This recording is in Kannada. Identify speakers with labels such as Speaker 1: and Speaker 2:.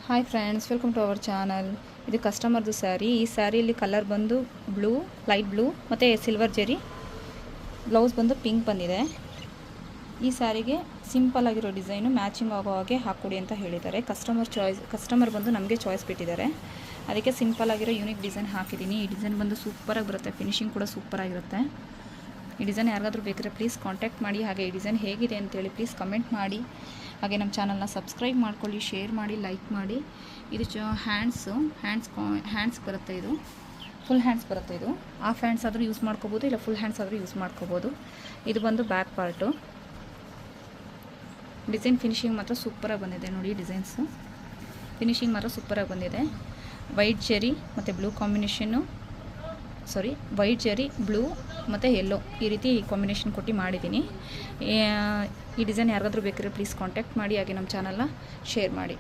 Speaker 1: Hi friends, welcome to our channel. ಇದು ಕಸ್ಟಮರ್ದು ಸ್ಯಾರಿ. ಈ ಸ್ಯಾರಿಯಲ್ಲಿ ಕಲರ್ ಬಂದು ಬ್ಲೂ, ಲೈಟ್ ಬ್ಲೂ ಮತ್ತು ಸಿಲ್ವರ್ ಜೆರಿ. ಬ್ಲೌಸ್ ಬಂದು ಪಿಂಕ್ ಬಂದಿದೆ. ಈ ಸ್ಯಾರಿಗೆ ಸಿಂಪಲ್ ಆಗಿರೋ ಡಿಸೈನು ಮ್ಯಾಚಿಂಗ್ ಆಗೋ ಹಾಗೆ ಹಾಕ್ಕೊಡಿ ಅಂತ ಹೇಳಿದ್ದಾರೆ. ಕಸ್ಟಮರ್ ಬಂದು ನಮಗೆ ಚಾಯ್ಸ್ ಬಿಟ್ಟಿದ್ದಾರೆ. ಅದಕ್ಕೆ ಸಿಂಪಲ್ ಆಗಿರೋ ಯೂನಿಕ್ ಡಿಸೈನ್ ಹಾಕಿದ್ದೀನಿ. ಈ ಡಿಸೈನ್ ಬಂದು ಸೂಪರಾಗಿ ಬರುತ್ತೆ. ಫಿನಿಶಿಂಗ್ ಕೂಡ ಸೂಪರಾಗಿರುತ್ತೆ. ಈ ಡಿಸೈನ್ ಯಾರಿಗಾದ್ರೂ ಬೇಕಾದ್ರೆ ಪ್ಲೀಸ್ ಕಾಂಟ್ಯಾಕ್ಟ್ ಮಾಡಿ. ಹಾಗೆ ಈ ಡಿಸೈನ್ ಹೇಗಿದೆ ಅಂತೇಳಿ ಪ್ಲೀಸ್ ಕಮೆಂಟ್ ಮಾಡಿ. ಹಾಗೆ ನಮ್ಮ ಚಾನಲ್ನ ಸಬ್ಸ್ಕ್ರೈಬ್ ಮಾಡ್ಕೊಳ್ಳಿ, ಶೇರ್ ಮಾಡಿ, ಲೈಕ್ ಮಾಡಿ. ಇದು ಹ್ಯಾಂಡ್ಸ್ ಬರುತ್ತೆ. ಇದು ಫುಲ್ ಹ್ಯಾಂಡ್ಸ್ ಬರುತ್ತೆ. ಇದು ಹಾಫ್ ಹ್ಯಾಂಡ್ಸ್ ಆದರೂ ಯೂಸ್ ಮಾಡ್ಕೋಬೋದು, ಇಲ್ಲ ಫುಲ್ ಹ್ಯಾಂಡ್ಸ್ ಆದರೂ ಯೂಸ್ ಮಾಡ್ಕೋಬೋದು. ಇದು ಬಂದು ಬ್ಯಾಕ್ ಪಾರ್ಟು. ಡಿಸೈನ್ ಫಿನಿಶಿಂಗ್ ಮಾತ್ರ ಸೂಪರಾಗಿ ಬಂದಿದೆ ನೋಡಿ. ಡಿಸೈನ್ಸು ಫಿನಿಶಿಂಗ್ ಮಾತ್ರ ಸೂಪರಾಗಿ ಬಂದಿದೆ. ವೈಟ್ ಜೆರಿ ಮತ್ತು blue combination, white Jerry, blue ಮತ್ತು ಯೆಲ್ಲೋ, ಈ ರೀತಿ ಕಾಂಬಿನೇಷನ್ ಕೊಟ್ಟು ಮಾಡಿದ್ದೀನಿ. ಈ ಡಿಸೈನ್ ಯಾರಿಗಾದ್ರೂ ಬೇಕಾದ್ರೆ ಪ್ಲೀಸ್ ಕಾಂಟ್ಯಾಕ್ಟ್ ಮಾಡಿ. ಹಾಗೆ ನಮ್ಮ ಚಾನಲ್ನ ಶೇರ್ ಮಾಡಿ.